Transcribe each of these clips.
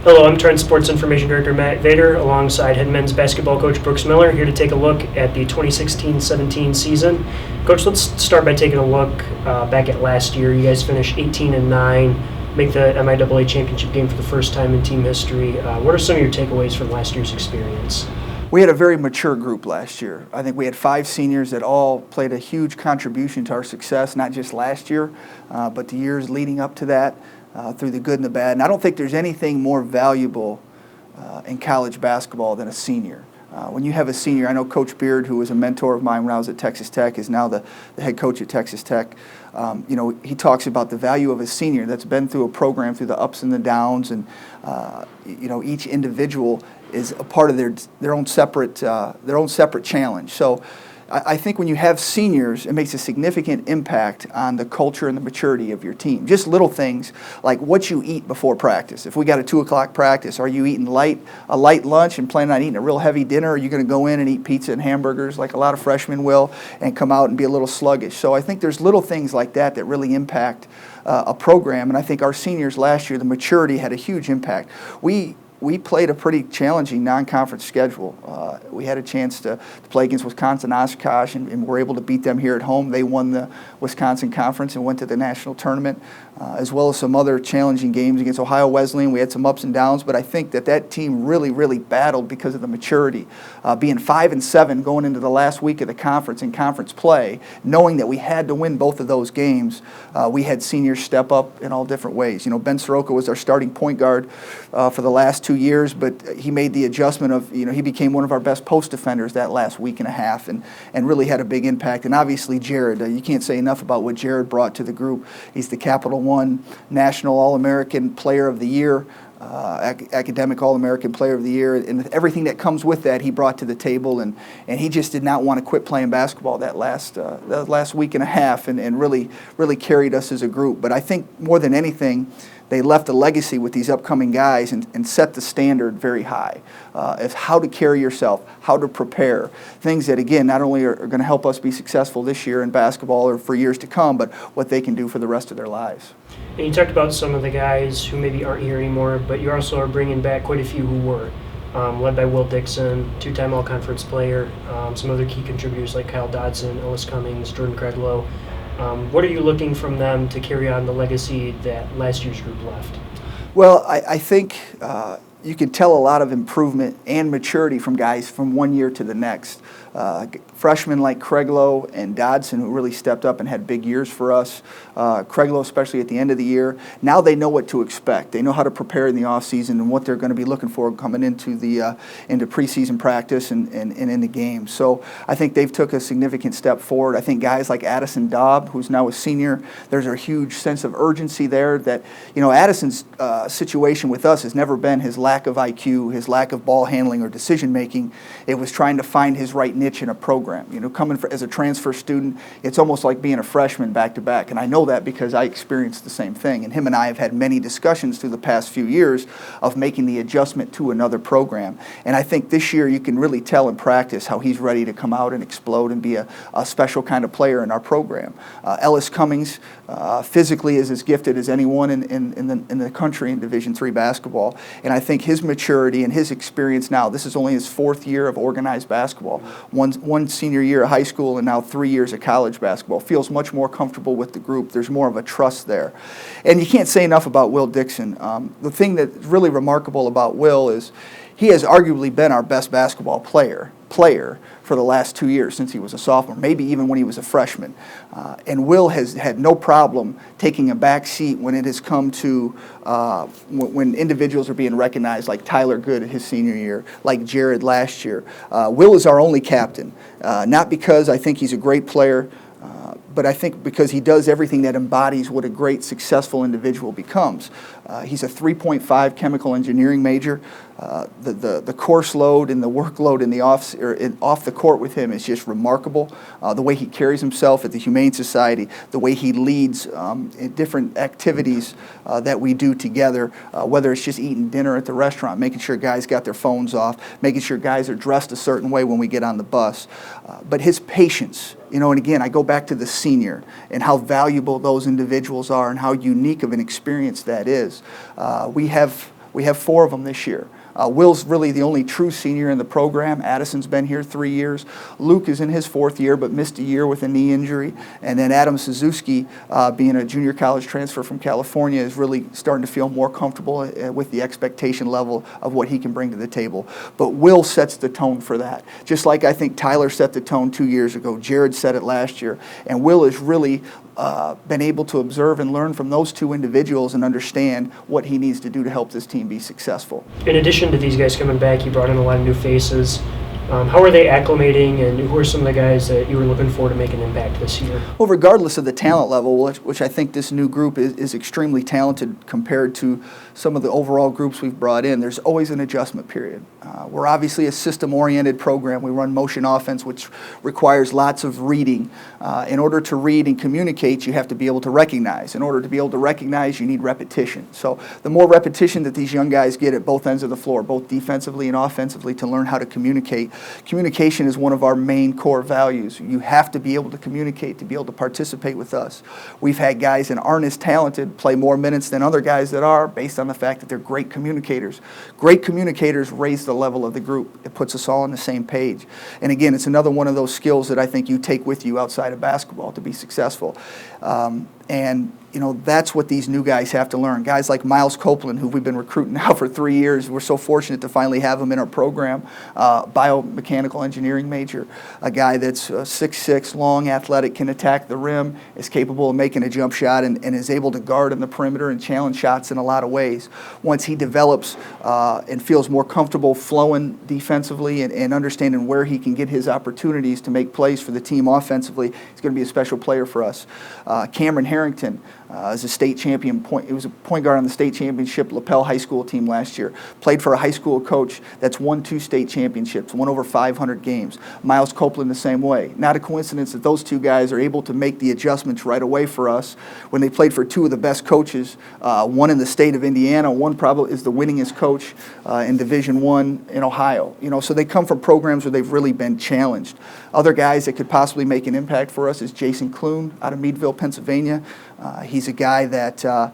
Hello, I'm Trent Sports Information Director Matt Vader alongside head men's basketball coach Brooks Miller, here to take a look at the 2016-17 season. Coach, let's start by taking a look back at last year. You guys finished 18-9, make the MIAA championship game for the first time in team history. What are some of your takeaways from last year's experience? We had a very mature group last year. I think we had 5 seniors that all played a huge contribution to our success, not just last year, but the years leading up to that. Through the good and the bad. And I don't think there's anything more valuable in college basketball than a senior. When you have a senior, I know Coach Beard, who was a mentor of mine when I was at Texas Tech, is now the head coach at Texas Tech. He talks about the value of a senior that's been through a program through the ups and the downs, and each individual is a part of their own separate challenge. So I think when you have seniors, it makes a significant impact on the culture and the maturity of your team. Just little things like what you eat before practice. If we got a 2 o'clock practice, are you eating a light lunch and planning on eating a real heavy dinner? Or are you going to go in and eat pizza and hamburgers like a lot of freshmen will and come out and be a little sluggish? So I think there's little things like that that really impact a program. And I think our seniors last year, the maturity had a huge impact. We played a pretty challenging non-conference schedule. We had a chance to play against Wisconsin Oshkosh and were able to beat them here at home. They won the Wisconsin Conference and went to the national tournament, as well as some other challenging games against Ohio Wesleyan. We had some ups and downs, but I think that team really, really battled because of the maturity. Being 5-7 going into the last week of the conference in conference play, knowing that we had to win both of those games, we had seniors step up in all different ways. Ben Soroka was our starting point guard for the last 2 years, but he made the adjustment of, he became one of our best post defenders that last week and a half and really had a big impact. And obviously Jared, you can't say enough about what Jared brought to the group. He's the Capital One National All-American Player of the Year, Academic All-American Player of the Year, and everything that comes with that he brought to the table, and he just did not want to quit playing basketball that last week and a half and really carried us as a group. But I think more than anything, they left a legacy with these upcoming guys and set the standard very high as how to carry yourself, how to prepare, things that, again, not only are going to help us be successful this year in basketball or for years to come, but what they can do for the rest of their lives. And you talked about some of the guys who maybe aren't here anymore, but you also are bringing back quite a few who were, led by Will Dixon, 2-time All-Conference player, some other key contributors like Kyle Dodson, Ellis Cummings, Jordan Craiglow. What are you looking from them to carry on the legacy that last year's group left? Well, I think you can tell a lot of improvement and maturity from guys from one year to the next. Freshmen like Craiglow and Dodson, who really stepped up and had big years for us. Craiglow, especially at the end of the year. Now they know what to expect. They know how to prepare in the offseason and what they're going to be looking for coming into into preseason practice and in the game. So I think they've took a significant step forward. I think guys like Addison Daub, who's now a senior, there's a huge sense of urgency there that, Addison's situation with us has never been his lack of IQ, his lack of ball handling or decision making. It was trying to find his right niche in a program. Coming as a transfer student, it's almost like being a freshman back to back. And I know that because I experienced the same thing. And him and I have had many discussions through the past few years of making the adjustment to another program. And I think this year you can really tell in practice how he's ready to come out and explode and be a special kind of player in our program. Ellis Cummings physically is as gifted as anyone in the country in Division III basketball. And I think his maturity and his experience now, this is only his 4th year of organized basketball. One senior year of high school and now 3 years of college basketball. Feels much more comfortable with the group. There's more of a trust there. And you can't say enough about Will Dixon. The thing that's really remarkable about Will is he has arguably been our best basketball player for the last 2 years since he was a sophomore, maybe even when he was a freshman. And Will has had no problem taking a back seat when it has come to when individuals are being recognized, like Tyler Good his senior year, like Jared last year. Will is our only captain, not because I think he's a great player, but I think because he does everything that embodies what a great, successful individual becomes. He's a 3.5 chemical engineering major. The course load and the workload in the off the court with him is just remarkable. The way he carries himself at the Humane Society, the way he leads in different activities that we do together, whether it's just eating dinner at the restaurant, making sure guys got their phones off, making sure guys are dressed a certain way when we get on the bus. But his patience, and again, I go back to the senior and how valuable those individuals are and how unique of an experience that is. We have We have 4 of them this year. Will's really the only true senior in the program. Addison's been here 3 years. Luke is in his 4th year, but missed a year with a knee injury. And then Adam Suzuki, being a junior college transfer from California, is really starting to feel more comfortable with the expectation level of what he can bring to the table. But Will sets the tone for that. Just like I think Tyler set the tone 2 years ago. Jared set it last year. And Will has really been able to observe and learn from those 2 individuals and understand what he needs to do to help this team be successful. In addition to these guys coming back, you brought in a lot of new faces. How are they acclimating, and who are some of the guys that you were looking for to make an impact this year? Well, regardless of the talent level, which I think this new group is extremely talented compared to some of the overall groups we've brought in, there's always an adjustment period. We're obviously a system-oriented program. We run motion offense, which requires lots of reading. In order to read and communicate, you have to be able to recognize. In order to be able to recognize, you need repetition. So the more repetition that these young guys get at both ends of the floor, both defensively and offensively, to learn how to communicate. Communication is one of our main core values. You have to be able to communicate to be able to participate with us. We've had guys that aren't as talented play more minutes than other guys that are, based on the fact that they're great communicators. Great communicators raise the level of the group. It puts us all on the same page. And again, it's another one of those skills that I think you take with you outside of basketball to be successful. And that's what these new guys have to learn. Guys like Miles Copeland, who we've been recruiting now for 3 years. We're so fortunate to finally have him in our program. Biomechanical engineering major, a guy that's 6'6", long, athletic, can attack the rim, is capable of making a jump shot, and is able to guard in the perimeter and challenge shots in a lot of ways. Once he develops and feels more comfortable flowing defensively and understanding where he can get his opportunities to make plays for the team offensively, he's going to be a special player for us. Cameron Harrington is a state champion. He was a point guard on the state championship LaPel High School team last year. Played for a high school coach that's won 2 state championships, won over 500 games. Miles Copeland the same way. Not a coincidence that those 2 guys are able to make the adjustments right away for us when they played for 2 of the best coaches, one in the state of Indiana, one probably is the winningest coach in Division I in Ohio. So they come from programs where they've really been challenged. Other guys that could possibly make an impact for us is Jason Clune out of Meadville, Pennsylvania. He's a guy that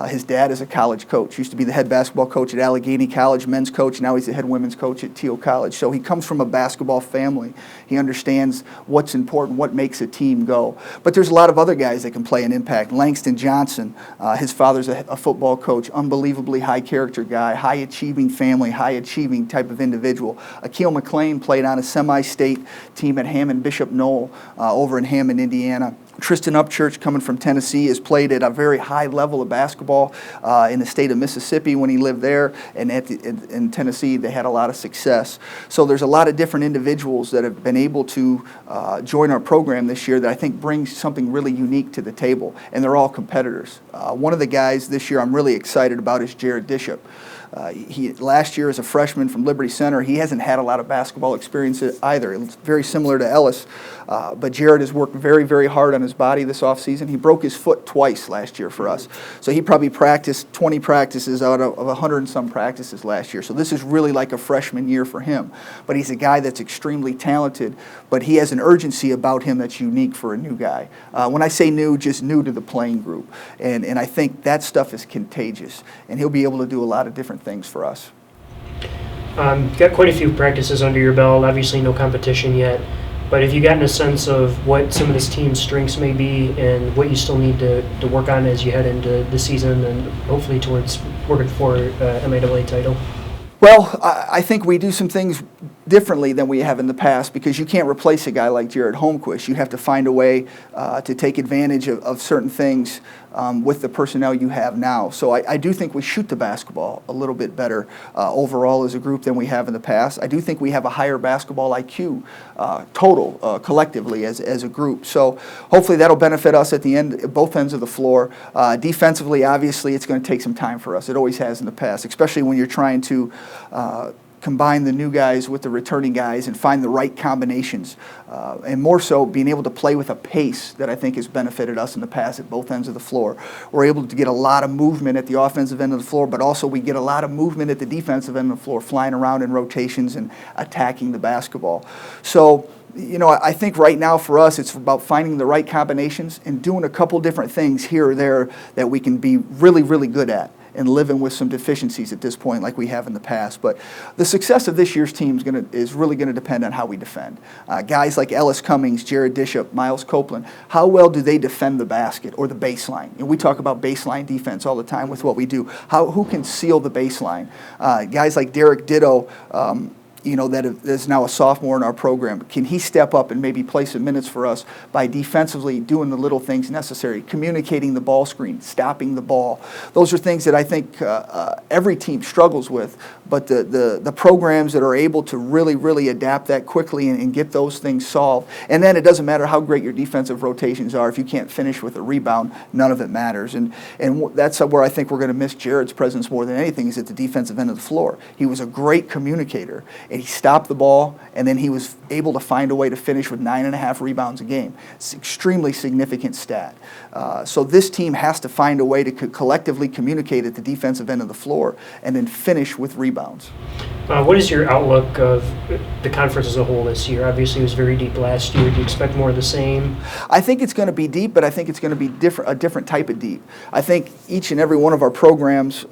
his dad is a college coach. Used to be the head basketball coach at Allegheny College, men's coach. Now he's the head women's coach at Teal College. So he comes from a basketball family. He understands what's important, what makes a team go. But there's a lot of other guys that can play an impact. Langston Johnson, his father's a football coach, unbelievably high character guy, high achieving family, high achieving type of individual. Akeel McLean played on a semi-state team at Hammond Bishop Knoll over in Hammond, Indiana. Tristan Upchurch, coming from Tennessee, has played at a very high level of basketball in the state of Mississippi when he lived there, and in Tennessee they had a lot of success. So there's a lot of different individuals that have been able to join our program this year that I think brings something really unique to the table, and they're all competitors. One of the guys this year I'm really excited about is Jared Dishop. Last year as a freshman from Liberty Center, he hasn't had a lot of basketball experience either. It's very similar to Ellis, but Jared has worked very, very hard on his body this offseason. He broke his foot twice last year for us. So he probably practiced 20 practices out of 100 and some practices last year. So this is really like a freshman year for him. But he's a guy that's extremely talented, but he has an urgency about him that's unique for a new guy. When I say new, just new to the playing group. And I think that stuff is contagious, and he'll be able to do a lot of different things for us. Got quite a few practices under your belt, obviously no competition yet, but have you gotten a sense of what some of this team's strengths may be and what you still need to work on as you head into the season and hopefully towards working for MIAA title? Well, I think we do some things differently than we have in the past, because you can't replace a guy like Jared Holmquist. You have to find a way to take advantage of certain things with the personnel you have now. So I do think we shoot the basketball a little bit better overall as a group than we have in the past. I do think we have a higher basketball IQ total collectively as a group. So hopefully that'll benefit us at the end, both ends of the floor. Defensively, obviously, it's going to take some time for us. It always has in the past, especially when you're trying to combine the new guys with the returning guys and find the right combinations. And more so, being able to play with a pace that I think has benefited us in the past at both ends of the floor. We're able to get a lot of movement at the offensive end of the floor, but also we get a lot of movement at the defensive end of the floor, flying around in rotations and attacking the basketball. So, I think right now for us, it's about finding the right combinations and doing a couple different things here or there that we can be really, really good at. and living with some deficiencies at this point like we have in the past. But the success of this year's team is really going to depend on how we defend. Guys like Ellis Cummings, Jared Dishop, Miles Copeland, how well do they defend the basket or the baseline? And we talk about baseline defense all the time with what we do. Who can seal the baseline? Guys like Derek Ditto, that is now a sophomore in our program. Can he step up and maybe play some minutes for us by defensively doing the little things necessary, communicating the ball screen, stopping the ball? Those are things that I think every team struggles with, but the programs that are able to really adapt that quickly and get those things solved. And then it doesn't matter how great your defensive rotations are. If you can't finish with a rebound, none of it matters. And that's where I think we're going to miss Jared's presence more than anything, is at the defensive end of the floor. He was a great communicator. And he stopped the ball, and then he was able to find a way to finish with 9.5 rebounds a game. It's an extremely significant stat. So this team has to find a way to collectively communicate at the defensive end of the floor and then finish with rebounds. What is your outlook of the conference as a whole this year? Obviously, it was very deep last year. Do you expect more of the same? I think it's going to be deep, but I think it's going to be a different type of deep. I think each and every one of our programs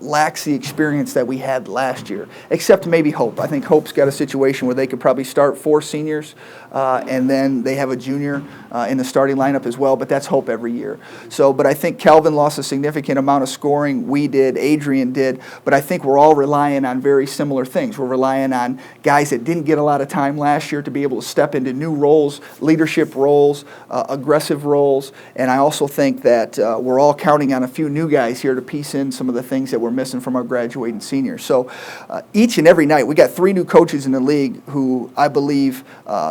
lacks the experience that we had last year, except maybe Hope. I think Hope's got a situation where they could probably start 4 seniors, and then they have a junior in the starting lineup as well, but that's Hope every year. But I think Calvin lost a significant amount of scoring. We did, Adrian did, but I think we're all relying on very similar things. We're relying on guys that didn't get a lot of time last year to be able to step into new roles, leadership roles, aggressive roles, and I also think that we're all counting on a few new guys here to piece in some of the things that we're missing from our graduating seniors. So each and every night, we got 3 new coaches in the league who I believe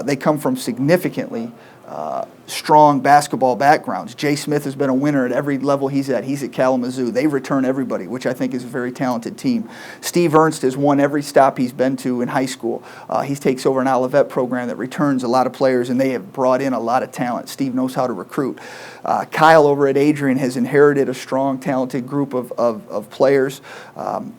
they come from significantly strong basketball backgrounds. Jay Smith has been a winner at every level he's at. He's at Kalamazoo. They return everybody, which I think is a very talented team. Steve Ernst has won every stop he's been to in high school. He takes over an Olivet program that returns a lot of players, and they have brought in a lot of talent. Steve knows how to recruit. Kyle over at Adrian has inherited a strong, talented group of players,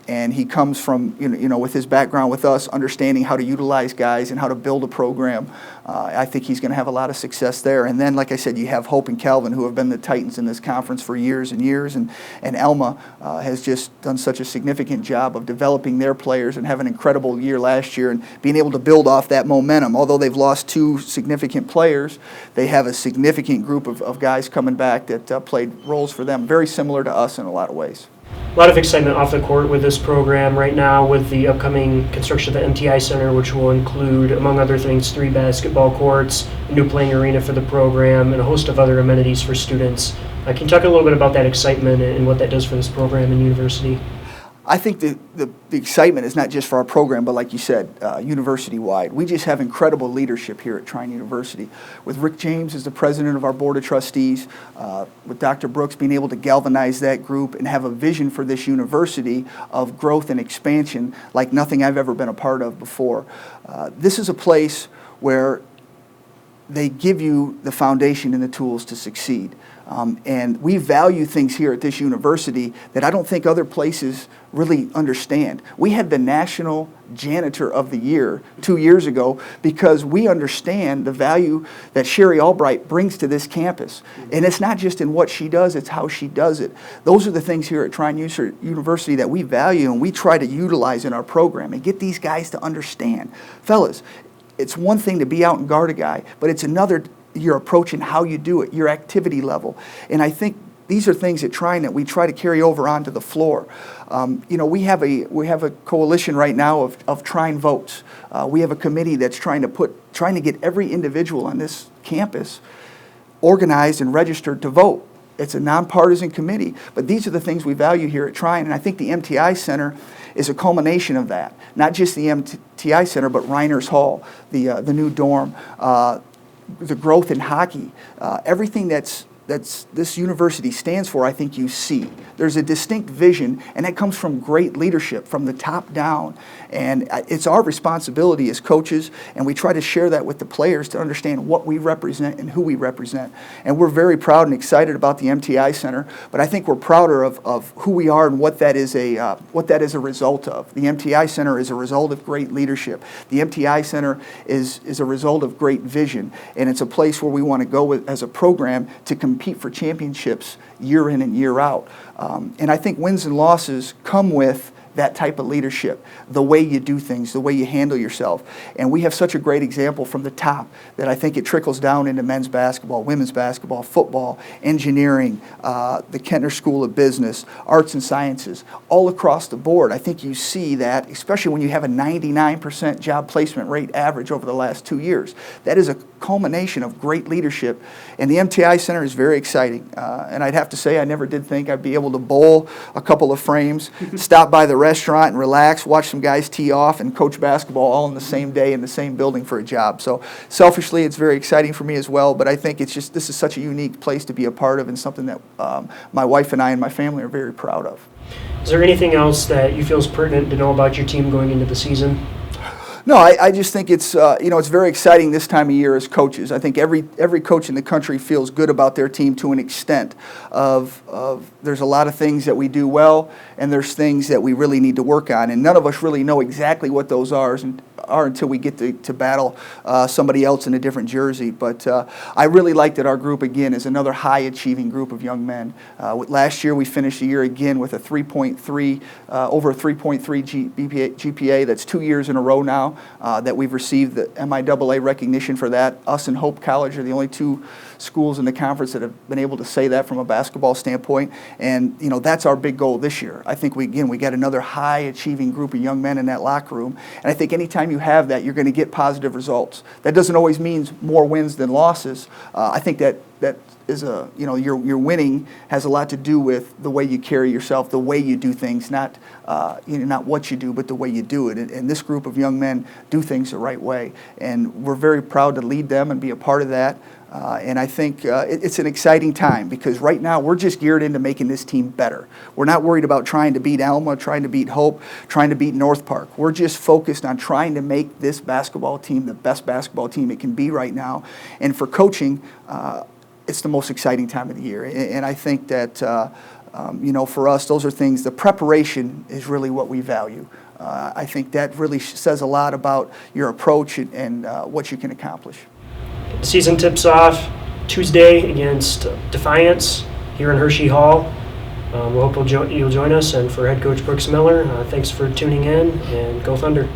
and he comes from, with his background with us, understanding how to utilize guys and how to build a program. I think he's going to have a lot of success there. And then, like I said, you have Hope and Calvin, who have been the Titans in this conference for years and years, and Elma has just done such a significant job of developing their players and have an incredible year last year and being able to build off that momentum. Although they've lost 2 significant players, they have a significant group of guys coming back that played roles for them, very similar to us in a lot of ways. A lot of excitement off the court with this program right now with the upcoming construction of the MTI Center, which will include, among other things, 3 basketball courts, a new playing arena for the program, and a host of other amenities for students. Can you talk a little bit about that excitement and what that does for this program and university? I think the excitement is not just for our program, but like you said, university-wide. We just have incredible leadership here at Trine University. With Rick James as the president of our Board of Trustees, with Dr. Brooks being able to galvanize that group and have a vision for this university of growth and expansion like nothing I've ever been a part of before. This is a place where they give you the foundation and the tools to succeed. And we value things here at this university that I don't think other places really understand. We had the National Janitor of the Year 2 years ago because we understand the value that Sherry Albright brings to this campus. And it's not just in what she does, it's how she does it. Those are the things here at Trine University that we value and we try to utilize in our program and get these guys to understand. Fellas, it's one thing to be out and guard a guy, but it's another your approach and how you do it, your activity level. And I think these are things at Trine that we try to carry over onto the floor. We have a coalition right now of Trine Votes. We have a committee that's trying to get every individual on this campus organized and registered to vote. It's a nonpartisan committee, but these are the things we value here at Trine, and I think the MTI Center is a culmination of that. Not just the MTI Center, but Reiners Hall, the new dorm, the growth in hockey, everything that's this university stands for, I think you see. There's a distinct vision, and that comes from great leadership from the top down. And it's our responsibility as coaches, and we try to share that with the players to understand what we represent and who we represent. And we're very proud and excited about the MTI Center, but I think we're prouder of who we are and what that is a result of. The MTI Center is a result of great leadership. The MTI Center is a result of great vision, and it's a place where we want to go as a program to compete for championships year in and year out. And I think wins and losses come with that type of leadership, the way you do things, the way you handle yourself. And we have such a great example from the top that I think it trickles down into men's basketball, women's basketball, football, engineering, the Kentner School of Business, arts and sciences, all across the board. I think you see that, especially when you have a 99% job placement rate average over the last 2 years. That is a culmination of great leadership. And the MTI Center is very exciting. And I'd have to say I never did think I'd be able to bowl a couple of frames, stop by the restaurant and relax, watch some guys tee off, and coach basketball all in the same day in the same building for a job. So selfishly, it's very exciting for me as well, but I think it's just, this is such a unique place to be a part of and something that my wife and I and my family are very proud of. Is there anything else that you feel is pertinent to know about your team going into the season? No, I just think it's it's very exciting this time of year as coaches. I think every coach in the country feels good about their team to an extent of there's a lot of things that we do well and there's things that we really need to work on, and none of us really know exactly what those are until we get to battle somebody else in a different jersey. But I really like that our group again is another high achieving group of young men. Last year we finished the year again with a 3.3 over a 3.3 GPA. That's 2 years in a row now that we've received the MIAA recognition for that. Us and Hope College are the only two schools in the conference that have been able to say that from a basketball standpoint, and that's our big goal this year. I think we got another high achieving group of young men in that locker room, and I think anytime you have that, you're going to get positive results. That doesn't always mean more wins than losses. I think that is your winning has a lot to do with the way you carry yourself, the way you do things, not what you do, but the way you do it. And this group of young men do things the right way, and we're very proud to lead them and be a part of that. And I think it's an exciting time because right now we're just geared into making this team better. We're not worried about trying to beat Alma, trying to beat Hope, trying to beat North Park. We're just focused on trying to make this basketball team the best basketball team it can be right now. And for coaching, it's the most exciting time of the year. And I think that, for us, those are things, the preparation is really what we value. I think that really says a lot about your approach and what you can accomplish. The season tips off Tuesday against Defiance here in Hershey Hall. We hope you'll join us. And for head coach Brooks Miller, thanks for tuning in, and go Thunder.